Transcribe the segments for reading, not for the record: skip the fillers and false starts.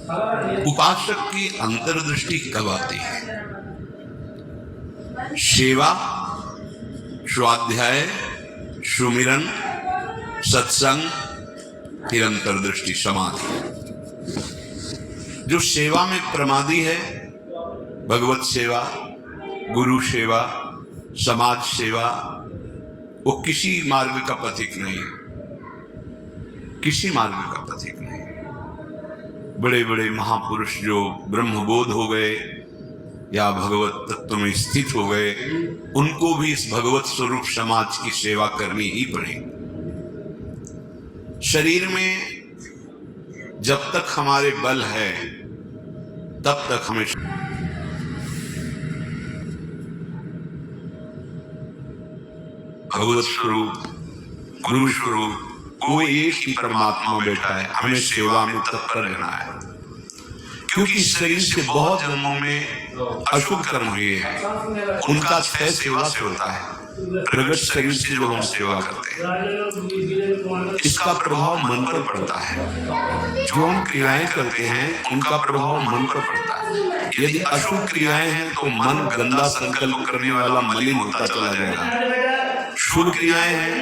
उपासक की अंतर्दृष्टि कब आती है? सेवा, स्वाध्याय, सुमिरन, सत्संग, फिर अंतर्दृष्टि, समाधि। जो सेवा में प्रमादी है, भगवत सेवा, गुरु सेवा, समाज सेवा, वो किसी मार्ग का पथिक नहीं है, किसी मार्ग का पथिक नहीं। बड़े बड़े महापुरुष जो ब्रह्मबोध हो गए या भगवत तत्व में स्थित हो गए, उनको भी इस भगवत स्वरूप समाज की सेवा करनी ही पड़ेगी। शरीर में जब तक हमारे बल है तब तक हमें भगवत स्वरूप, गुरु स्वरूप, वो एक ही परमात्मा बैठा है। हमें सेवा में तत्पर रहना है, क्योंकि शरीर से बहुत जन्मों में अशुभ कर्म हुए हैं, उनका क्षय सेवा से होता है। प्रगट शरीर से जो हम सेवा करते हैं, इसका प्रभाव मन पर पड़ता है। जो हम क्रियाएं करते हैं, उनका प्रभाव मन पर पड़ता है। यदि अशुभ क्रियाएं हैं तो मन गंदा संकल्प करने वाला मलिन होता चला जाएगा। शुभ क्रियाएं हैं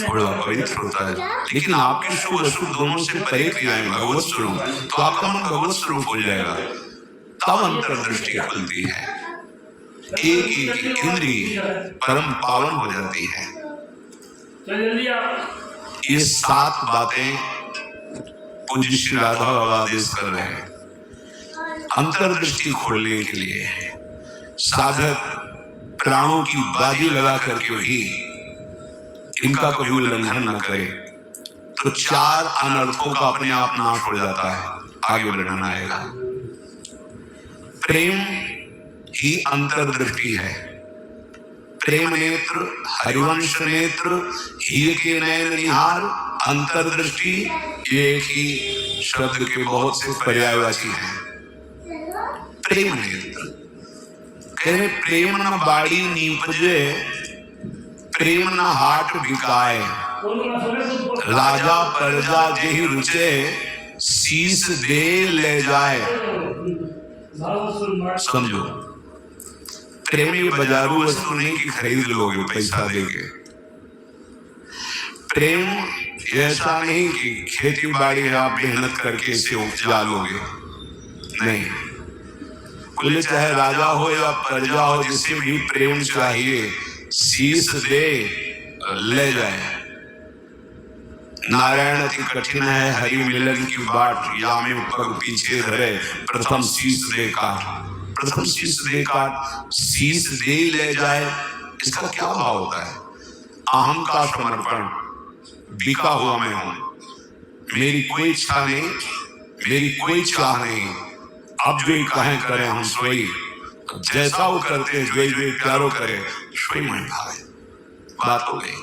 थोड़ा पवित्र होता है, लेकिन आपकी शुभ अशुभ दोनों से परे क्रियाएं भगवत स्वरूप, तो आपका मन भगवत स्वरूप हो जाएगा। तब अंतर्दृष्टि खुलती है, एक एक इंद्रिय परम पावन हो जाती है। ये 7 बातें पूज्य श्री राधा बाबा आदेश कर रहे हैं अंतर्दृष्टि खोलने के लिए। साधक प्राणों की बाजी लगा करके ही इनका कभी उल्लंघन न करे तो 4 अनर्थों का अपने आप नाश हो जाता है, आगे बढ़ना आएगा। प्रेम ही अंतर्दृष्टि है। प्रेम नेत्र, हरिवंश नेत्र, हीर के नयन निहार, अंतर्दृष्टि, ये एक ही शब्द के बहुत से पर्यायवाची हैं। प्रेम नेत्र कहने प्रेम न बाड़ी नीपजे, प्रेम न हाट बिकाए, राजा प्रजा जेहि रुचे, शीस दे ले जाए। समझो, प्रेम ये बाजारू वस्तु नहीं कि खरीद लोगे पैसा देके। प्रेम ऐसा नहीं कि खेती बाड़ी आप मेहनत करके इसे उपजा लोगे, नहीं। बोले चाहे राजा हो या प्रजा हो, जिसे भी प्रेम चाहिए शीश दे ले जाए। नारायण अति कठिन है, हरि मिलन की बाट, या में पग पीछे धरे, प्रथम शीश दे काट। प्रथम शीश दे काट, शीश दे ले जाए, इसका क्या भाव होता है? अहम का समर्पण, बिका हुआ मैं हूं, मेरी कोई इच्छा नहीं, मेरी कोई चाह नहीं, अब जो कहें करें हम सोई, जैसा वो करते हैं जो प्यारो करे सोई मन भावे। बात हो गई।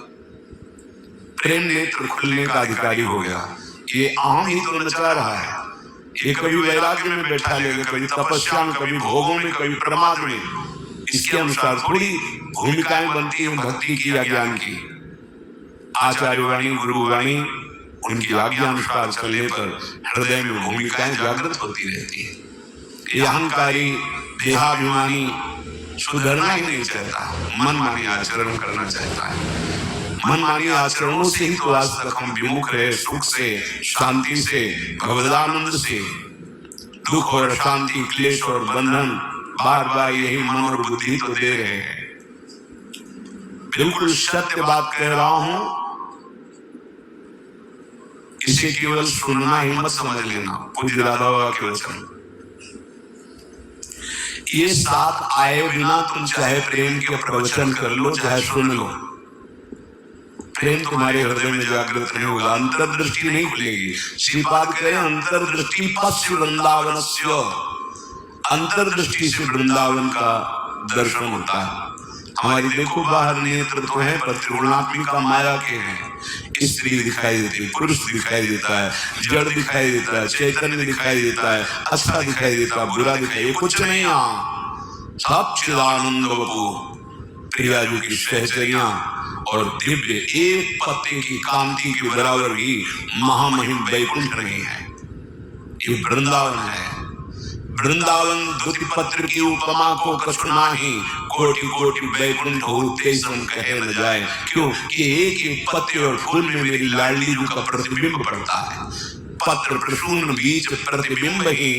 प्रेम नेत्र खुलने का अधिकारी हो गया। ये अहम ही तो नचा रहा है। ये कभी वैराग्य में बैठा लेगा, कभी तपस्या में, कभी भोगों में, कभी प्रमाद में। इसके अनुसार थोड़ी भूमिकाएं बनती हैं भक्ति की या ज्ञान की। आचार्य वाणी, गुरु वाणी, उनकी आज्ञा अनुसार चलने पर हृदय में भूमिकाएं जागृत होती रहती है। ये अहंकारी देहाभिमानी सुधरना ही नहीं चाहता, मनमानी आचरण करना चाहता है। मनमानी आचरणों से ही तो आज तक हम विमुख रहे, सुख से, शांति से, भगवदानंद से। दुख और अशांति, क्लेश और बंधन बार बार यही मन और बुद्धि तो दे रहे हैं। बिल्कुल सत्य बात कह रहा हूं, इसे केवल सुनना ही मत समझ लेना। पूज्य राधा बाबा के वचन, ये 7 आए बिना तुम चाहे प्रेम के प्रवचन कर लो, चाहे सुन लो, प्रेम तुम्हारे हृदय में जागृत नहीं होगा, अंतर्दृष्टि नहीं खुलेगी। श्रीपाद कह रहे हैं अंतर्दृष्टि पश्य वृंदावनस्य, अंतर्दृष्टि से वृंदावन का दर्शन होता है। हमारी देखो बाहर नेत्र तो है पर त्रिगुणात्मिका माया के हैं। स्त्री दिखाई देती है, पुरुष दिखाई देता है, जड़ दिखाई देता है, चैतन्य दिखाई देता है, अच्छा दिखाई देता है, बुरा दिखाई, कुछ नहीं। यहाँ सब चिदानंद बपू प्रियाजू की सहचरियां और दिव्य एक पत्ते की कांति के बराबर ही महामहिम वैकुंठ नहीं है। ये वृंदावन है। वृंदावन द्युति पत्र की उपमा को कछु नाही, कोटि कोटि वैकुंठ होते सम कहे न जाए। क्यों कि एक एक पत्र और फूल में मेरी लाडली रूह का प्रतिबिंब पड़ता है। पत्र प्रसून बीच प्रतिबिंब ही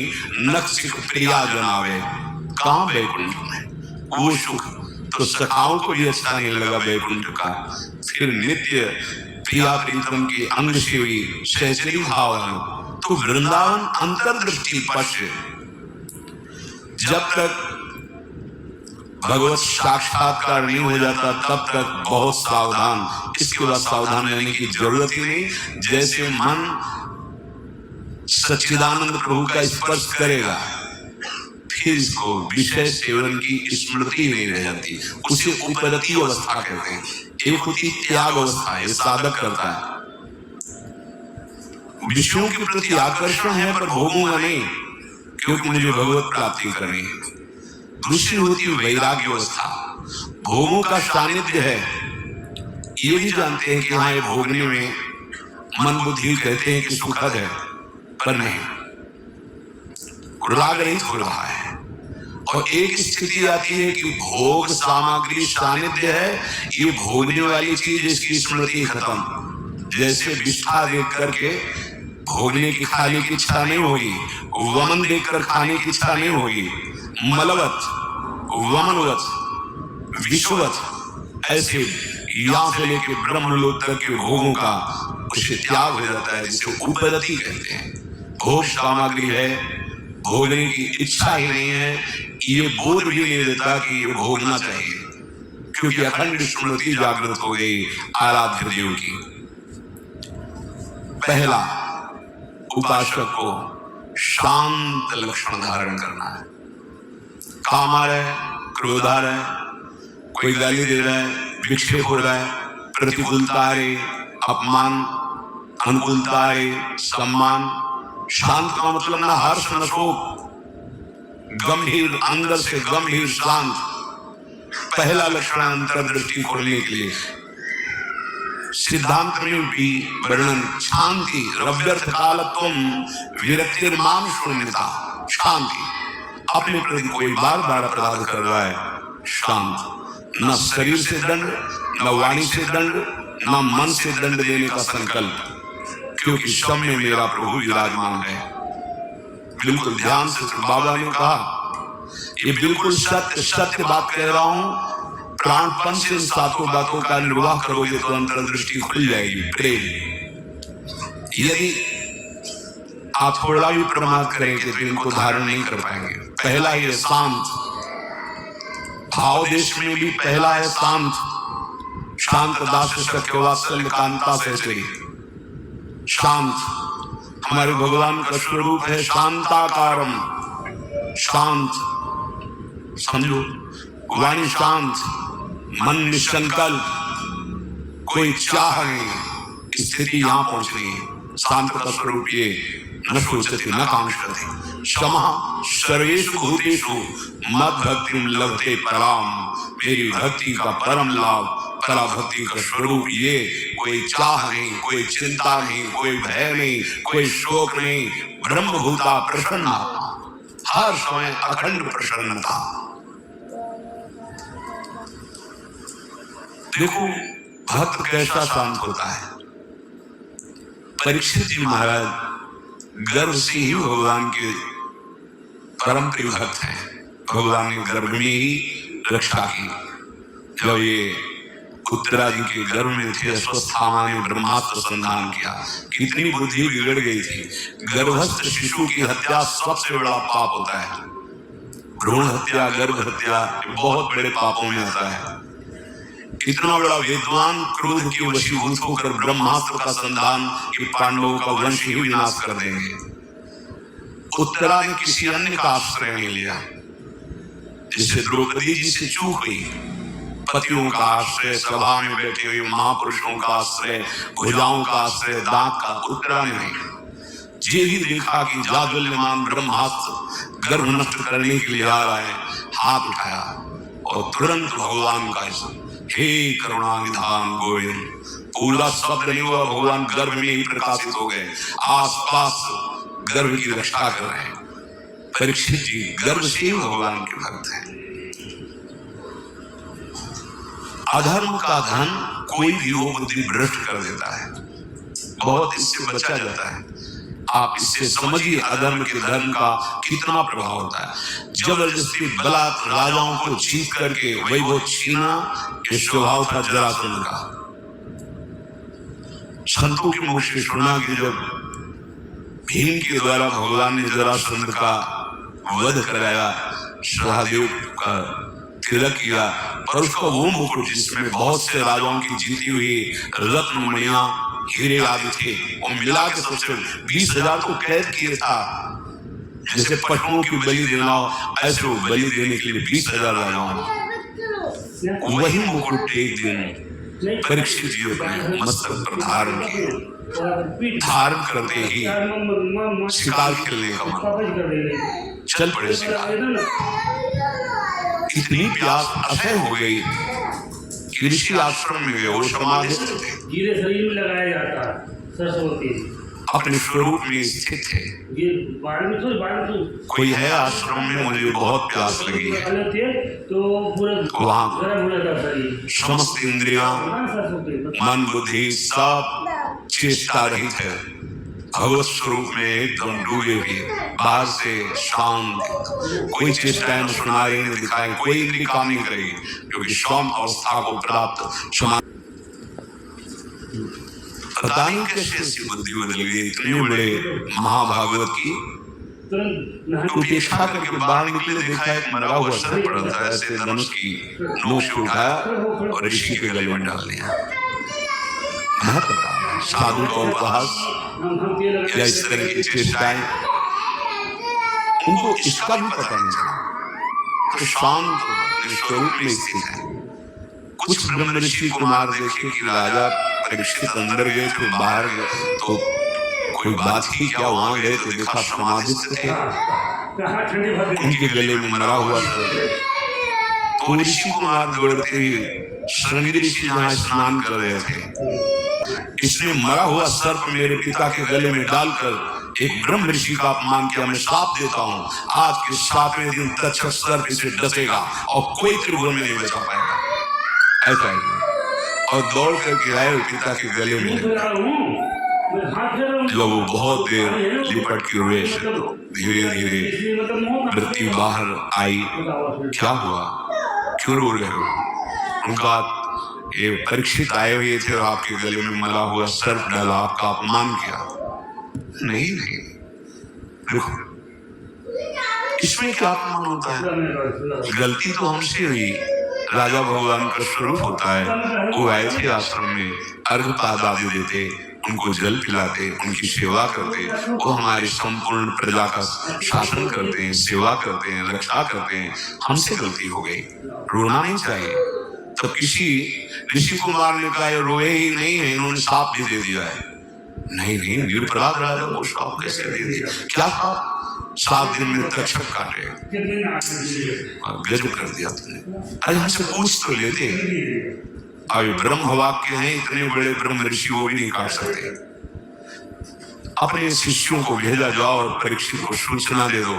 नक्सिक प्रिया जनावे। कहाँ वैकुंठ में वो सुख तो सखाओं को भी अच्छा नहीं लगा वैकुंठ का। फिर नित्य प्रिया प्रीतम की अंग शिवी सहचरी भावन। तो वृंदावन अंतर्दृष्टि पश्य। जब तक भगवत साक्षात्कार नहीं हो जाता तब तक बहुत सावधान। इसके बाद सावधान रहने की जरूरत ही नहीं। जैसे मन सच्चिदानंद प्रभु का स्पर्श करेगा फिर इसको विषय सेवन की स्मृति नहीं रह जाती। उसे उपरति अवस्था कहते हैं। एक होती त्याग अवस्था है, साधक करता है। विषयों के प्रति आकर्षण है पर भोगूंगा नहीं क्योंकि मुझे भगवत प्राप्ति करनी है। दूसरी होती है वैराग्य अवस्था। भोगों का सानिध्य है, ये भी जानते हैं कि हाँ ये भोगने में मन बुद्धि कहते हैं कि सुखद है, पर नहीं, राग रहित हो रहा है। और एक स्थिति आती है कि भोग सामग्री सानिध्य है, ये भोगने वाली चीज इसकी स्मृति खत्म। जैसे विष्ठा देख करके भोगने की खाने की इच्छा नहीं होगी, वमन देखकर खाने की इच्छा नहीं होगी। मलवत वमनवत विश्ववत ऐसे यहाँ से लेके ब्रह्मलोक तक के भोगों का उसे त्याग हो जाता है, जिसे उपरति कहते हैं। भोग सामग्री है, भोगने की इच्छा ही नहीं है, ये बोध भी नहीं देता कि ये भोगना चाहिए क्योंकि अखंड स्मृति जागृत हो गई आराध्य देव की। पहला उपासक को शांत लक्षण धारण करना है। काम आ रहा है, क्रोध आ रहा है, कोई गाली दे रहा है, विक्षेप हो रहा है, प्रतिकूलता आ रही, अपमान, अनुकूलता आ रही, सम्मान। शांत का मतलब ना हर्ष न शोक, गंभीर, अंदर से गंभीर शांत। पहला लक्षण अंतर्दृष्टि खोलने के लिए सिद्धांत में भी वर्णन शांति रव्यर्थ कालत्वम विरक्तिर्माम शून्यता। शांति, अपने प्रति कोई बार बार अपराध कर रहा है, शांत। न शरीर से दंड, न वाणी से दंड, न मन से दंड देने का संकल्प, क्योंकि सब में मेरा प्रभु विराजमान है। बिल्कुल ध्यान से बाबा ने कहा, ये बिल्कुल सत्य सत्य बात कह रहा हूं। प्राणपन से इन सातों बातों का निर्वाह करोगे तो अंतर्दृष्टि खुल जाएगी। प्रेम, यदि आप थोड़ा भी प्रमाद करेंगे तो इनको धारण नहीं कर पाएंगे। पहला है शांत, भाव देश में भी पहला है शांत। शांत दास सख्य वात्सल्य कांता से शांत। हमारे भगवान का स्वरूप है शांताकारम, शांत। समझो, वाणी शांत, मन निसंकल्प, कोई चाह नहीं, स्थिति यहां पहुंचनी है। शांत का स्वरूप ये न सोचते न कांक्षते। क्षमा सर्वेषु भूतेषु मद भक्तिम लभते पराम। मेरी भक्ति का परम लाभ, परा भक्ति का स्वरूप ये। कोई चाह नहीं, कोई चिंता नहीं, कोई भय नहीं, कोई शोक नहीं। ब्रह्मभूता प्रसन्ना, हर समय अखंड प्रसन्नता। देखो भक्त कैसा शांत होता है। परीक्षित जी महाराज गर्भ से ही भगवान के परम प्रिय भक्त हैं। भगवान ने गर्भ में ही रक्षा की। जब ये उत्तरा जी के गर्भ में थे, अश्वस्थामा ने ब्रह्मास्त्र संधान किया। कितनी बुद्धि बिगड़ गई थी। गर्भस्थ शिशु की हत्या सबसे बड़ा पाप होता है। भ्रूण हत्या, गर्भ हत्या बहुत बड़े पापों में आता है। इतना बड़ा विद्वान क्रोध के वशीभूत होकर ब्रह्मास्त्र का संधान कि पांडवों का वंश ही विनाश कर देंगे। उत्तरा ने किसी अन्य का आश्रय नहीं लिया, जिससे द्रौपदी जी से चूक हुई। पतियों का आश्रय, सभा में बैठे हुए महापुरुषों का आश्रय, भुजाओं का आश्रय, दांत का। उत्तरा ने नहीं। ये ही देखा कि जाज्वल्यमान ब्रह्मास्त्र गर्भ नष्ट करने के लिए आ रहा है, हाथ उठाया और तुरंत भगवान का हे करुणा निधान गोविंद। पूरा शब्द नहीं हुआ, भगवान गर्भ में ही प्रकाशित हो गए। आसपास गर्भ की रक्षा कर रहे हैं। परीक्षित जी गर्भ से ही भगवान के भक्त हैं। अधर्म का धन कोई भी वो बुद्धि भ्रष्ट कर देता है, बहुत इससे बचा जाता है। आप इससे समझिए अधर्म के धन का कितना प्रभाव होता है। जबरदस्ती बलात् राजाओं को जीत करके वैभव छीना, ये स्वभाव था जरासंध का। संतों के मुख से सुना कि जब भीम के द्वारा भगवान ने जरासंध का वध कराया, सहदेव का तिलक किया, पर उसका वो मुकुट जिसमें बहुत से राजाओं की जीती हुई रत्न मणियां हीरे आदि थे, वो मिला के सबसे 20,000 को कैद किया था। जैसे पशुओं की बलि देना हो, ऐसे वो बलि देने के लिए 20,000 राजाओं। वही मुकुट एक दिन परीक्षित जी अपने मस्तक पर धारण करते ही शिकार खेलने का मन, चल पड़े शिकार। इतनी प्यास असह्य हो गई कि ऋषि आश्रम में गए, वो समाधि थे, गिरे शरीर में लगाया जाता है। सरस्वती अपने स्वरूप में स्थित थे। कोई है आश्रम में, मुझे बहुत प्यास लगी है, तो वहां समस्त इंद्रियां, मन, बुद्धि सब चेष्टा रहित है, भगवत स्वरूप में एकदम डूबे हुए, बाहर से शांत, कोई चेष्टाएं सुनाई नहीं दिखाए, कोई इनकी काम नहीं करेगी, क्योंकि शांत अवस्था को प्राप्त समान। पता नहीं कैसे ऐसी बुद्धि बदल गई इतने बड़े महाभागवत की। तो उपेक्षा करके बाहर निकले, देखा एक मरा हुआ सर्प पड़ा था, ऐसे धनुष की नोक से उठाया और ऋषि के गले में डाल दिया। साधु का उपहास या इस तरह की चेष्टाएं, उनको इसका भी पता नहीं चला। तो शांत स्वरूप में स्थित है। कुछ ब्रह्म ऋषि कुमार देखे कि राजा परीक्षित अंदर गए थे, बाहर गए तो कोई बात ही क्या, वहां गए तो देखा समाधि थे, उनके गले में मरा हुआ था। तो ऋषि कुमार दौड़ते ही श्रृंगी ऋषि जहां स्नान कर रहे थे, इसने मरा हुआ सर्प मेरे पिता के गले में डालकर एक ब्रह्म ऋषि का अपमान किया। मैं श्राप देता हूँ, आज के 7वें दिन तक्षक सर्प इसे डसेगा और कोई त्रिभुवन में नहीं बचा पाएगा। ऐसा है। और दौड़ करके आए पिता के गले में, जब वो बहुत देर लिपट के हुए, धीरे धीरे मृत्यु बाहर आई। क्या हुआ, क्यों रो रहे हो? उनका ये परीक्षित आए हुए थे और आपके गले में मरा हुआ सर्प डाला, आपका अपमान किया। नहीं नहीं, देखो इसमें क्या अपमान होता है? गलती तो हमसे हुई। राजा भगवान का स्वरूप होता है, वो आए थे आश्रम में, अर्घपाद आदि देते, उनको जल पिलाते, उनकी सेवा करते, वो हमारी संपूर्ण प्रजा का शासन करते हैं, सेवा करते हैं, रक्षा करते हैं। हमसे गलती हो गई, रोना नहीं चाहिए। तो किसी ऋषि कुमार ने कहा रोए ही नहीं है, इन्होंने साप भी दे दिया है। नहीं नहीं, निरपराध राजा को साप कैसे दे दिया? क्या साप? 7 दिन में तक्षक काटे, गजब कर दिया तुमने। अरे हमसे पूछ तो लेते, अभी ब्रह्म वाक्य हैं, इतने बड़े ब्रह्म ऋषि वो भी नहीं काट सकते। अपने शिष्यों को भेजा जाओ और परीक्षित को सूचना दे दो,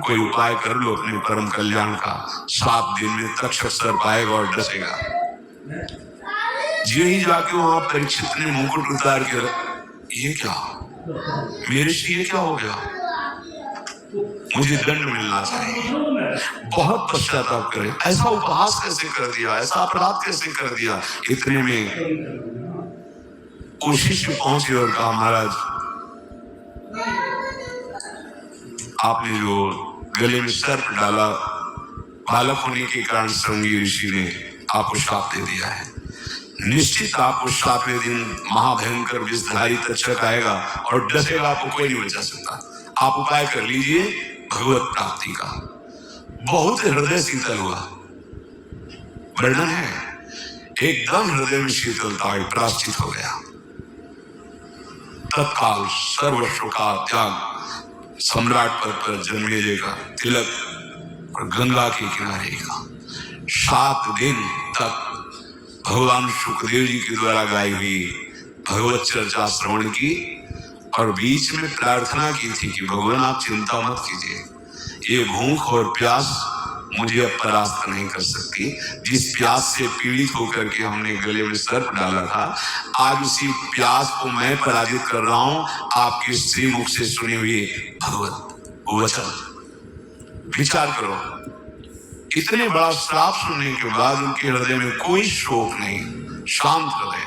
कोई उपाय कर लो अपने परम कल्याण का। 7 दिन में तक्षक सर्प आएगा और डसेगा। यही जाके वहां परीक्षित ने मुकुट उतार के, ये क्या मेरे से, ये क्या हो गया? मुझे दंड मिलना चाहिए। बहुत पश्चाताप करे, ऐसा उपहास कैसे कर दिया, ऐसा अपराध कैसे कर दिया। इतने में कोशिश पहुंची और कहा महाराज, आपने जो गले में सर्प डाला, बालक होने के कारण श्रृंगी ऋषि ने आपको श्राप दे दिया है। निश्चित आपको 7वें दिन महाभयंकर विषधारी तक्षक आएगा और डसेगा, आपको कोई नहीं बचा सकता। आप उपाय कर लीजिए भगवत प्राप्ति का। बहुत हृदय शीतल हुआ, वर्णन है, एकदम हृदय में शीतलता हुई, प्राश्चित हो गया। तत्काल सर्वस्व का त्याग, सम्राट पद पर जन्मेजय का तिलक और गंगा के किनारे का। 7 दिन तक भगवान सुखदेव जी के द्वारा गाई हुई भगवत चर्चा श्रवण की और बीच में प्रार्थना की थी कि भगवान आप चिंता मत कीजिए, ये भूख और प्यास मुझे अब परास्त नहीं कर सकती। जिस प्यास से पीड़ित होकर के हमने गले में सर्प डाला था, आज उसी प्यास को मैं पराजित कर रहा हूं आपके श्रीमुख से सुनी हुई भगवत वचन। विचार करो, इतने बड़ा श्राप सुनने के बाद उनके हृदय में कोई शोक नहीं, शांत हृदय,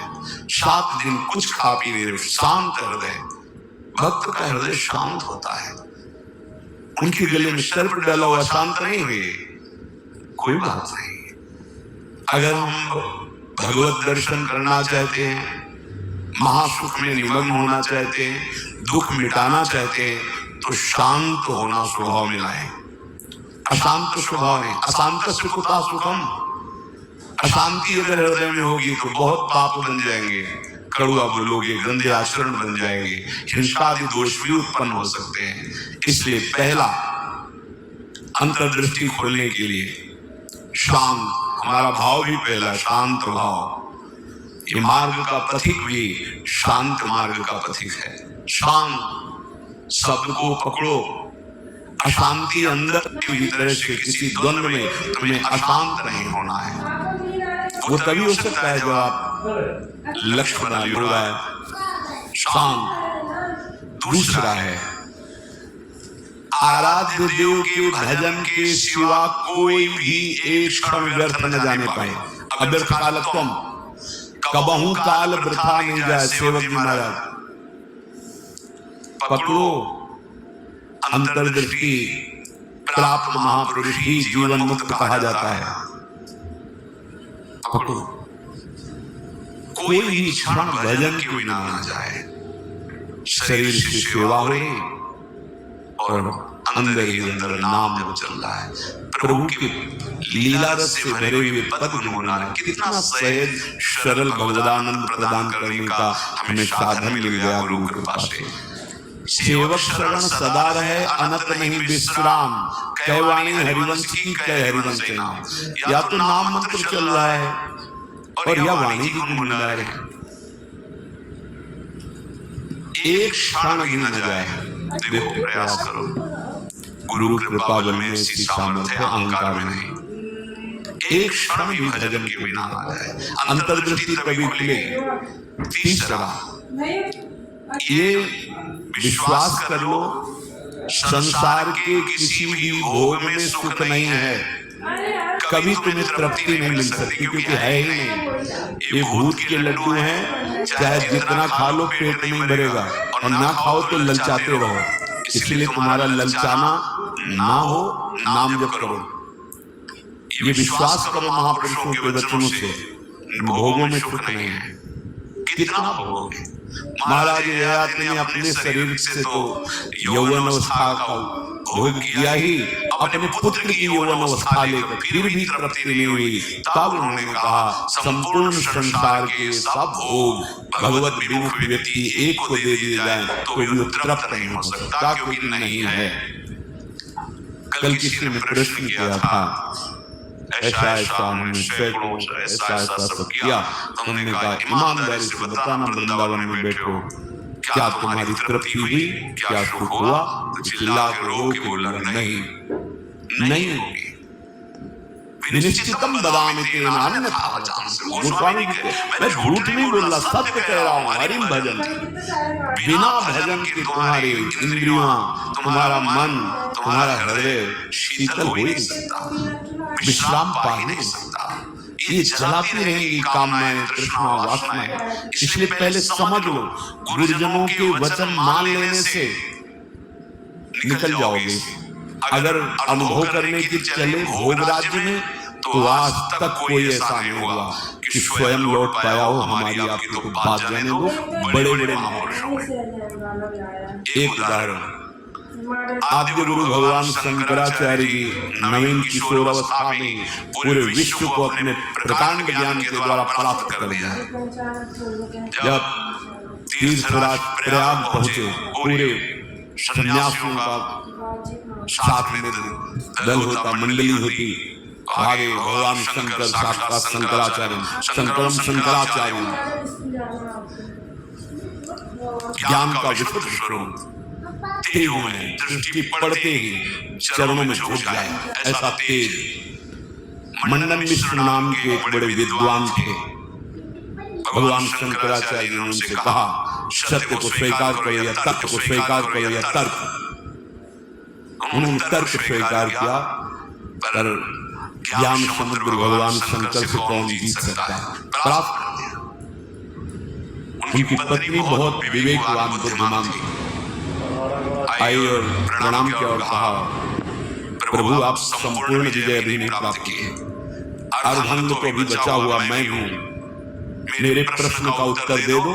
7 दिन कुछ खा पी नहीं रहे, शांत हृदय। भक्त का हृदय शांत होता है। उनके गले में सर्प डाला हुआ शांत नहीं हुए, कोई बात नहीं। अगर हम भगवत दर्शन करना चाहते हैं, महासुख में निमग्न होना चाहते हैं, दुख मिटाना चाहते हैं, तो शांत होना स्वभाव में लाएं। अशांत स्वभाव नहीं, अशांत सुखता सुखम। अशांति अगर हृदय में होगी तो बहुत पाप बन जाएंगे, कड़ुआ बोलोगे, गंदे आचरण बन जाएंगे, हिंसा आदि दोष भी उत्पन्न हो सकते हैं। इसलिए पहला अंतर्दृष्टि खोलने के लिए शांत, हमारा भाव भी पहला शांत भाव। ये मार्ग का पथिक भी शांत मार्ग का पथिक है। शांत शब्द को पकड़ो, अशांति अंदर के भीतर से किसी द्वंद्व में तुम्हें अशांत नहीं होना है। वो तभी हो सकता है जब आप लक्ष्य बना लिया है। शांत। दूसरा है आराध्य देव के भजन के सिवा कोई भी एक क्षण व्यर्थ न जाने पाए। अव्यर्थ कालत्वम, कबहू काल वृथा नहीं जाए। सेवक जी महाराज पकड़ो अंतर्दृष्टि प्राप्त महापुरुष ही जीवन मुक्त कहा जाता है। पकड़ो, कोई भी क्षण भजन के बिना न जाए। शरीर की सेवा हो रही और अंदर ही अंदर नाम जब चल रहा है, प्रभु की लीला रस से भरे हुए पद गुनगुनाना। कितना सहज सरल भगवदानंद प्रदान करने का हमें साधन मिल गया गुरु कृपा से। सेवक शरण सदा रहे, अनत नहीं विश्राम। कहवाणी हरिवंश की, कह हरिवंश के नाम। या तो नाम मंत्र चल रहा है और या वाणी गुनगुना रहे हैं। एक क्षण भी न जाए। देखो, प्रयास करो। गुरु कृपा बल में ऐसी सामर्थ्य है, अहंकार में नहीं। एक क्षण भी भजन के बिना ना जाए। अंतर्दृष्टि कभी खुले। तीसरा, ये विश्वास कर लो, संसार के किसी भी भोग में सुख नहीं है। कभी तुम्हें तृप्ति नहीं मिल सकती, क्योंकि है ही नहीं। ये भूत के लड्डू हैं, चाहे जितना खा लो पेट नहीं भरेगा, और ना खाओ तो ललचाते रहो। इसलिए तुम्हारा ललचाना ना हो, नाम जप करो। ये विश्वास करो महापुरुषों के वचनों से, भोगों में सुख नहीं है। कितना भोगोगे? महाराज ने अपने शरीर से तो यौवन अवस्था का भोग किया ही, अपने पुत्र की यौवन अवस्था लेकर फिर भी तृप्ति नहीं हुई। तब उन्होंने कहा, संपूर्ण संसार के सब भोग भगवत विमुख व्यक्ति एक को दे दिए जाए तो भी तृप्त नहीं हो सकता, क्योंकि नहीं है। कल किसी ने प्रश्न किया था, ऐसा ऐसा उन्होंने सैकड़ों ऐसा सब किया, तो उन्होंने कहा, ईमानदारी से बताना, वृंदावन में बैठो, क्या तुम्हारी तृप्ति हुई? क्या सुख हुआ? तो चिल्ला के रो के बोला, नहीं होगी। निश्चितम दवामि तेन अन्यथा वचांसि। गोस्वामी मैं झूठ नहीं बोल रहा, सत्य कह रहा हूँ। हरि भजन, बिना भजन के तुम्हारी इंद्रियां, तुम्हारा मन, तुम्हारा हृदय शीतल हो ही नहीं सकता, विश्राम पा ही नहीं सकता। ये जलाती रहेंगी कामनाएं, तृष्णा, वासनाएं। इसलिए पहले समझ लो, गुरुजनों के वचन मान लेने से निकल जाओगे। अगर अनुभव करने की चले भोग राज्य में, तो आज तक कोई ऐसा नहीं होगा कि स्वयं लौट पाया हो। हमारी आपकी तो बात जाने दो, बड़े बड़े महापुरुषों में। एक उदाहरण, आद्य गुरु भगवान शंकराचार्य जी नवीन किशोर अवस्था में पूरे विश्व को अपने प्रकांड ज्ञान के द्वारा प्राप्त कर दिया। जब तीर्थराज प्रयाग पहुंचे, पूरे सन्यासियों का साथ में दल होता, मंडली होती। आगे भगवान शंकर साक्षात शंकराचार्य, शंकरम शंकराचार्य, ज्ञान का विशुद्ध स्वरूप तेजों में दृष्टि पड़ते ही चरणों में झुक जाए, ऐसा तेज। मंडन मिश्र नाम के एक बड़े विद्वान थे। भगवान शंकराचार्य ने उनसे कहा, सत्य को स्वीकार करो या तर्क को स्वीकार करो या तर्क। उन्होंने तर्क स्वीकार किया, पर ज्ञान समुद्र भगवान शंकर से कौन जीत सकता है, प्राप्त कर दिया। उनकी पत्नी बहुत विवेकवान बुद्धिमान थी, आई और प्रणाम किया और कहा, प्रभु आप संपूर्ण विजय अभी नहीं प्राप्त किए, अर्धांग तो अभी बचा हुआ मैं हूं, मेरे प्रश्न का उत्तर दे दो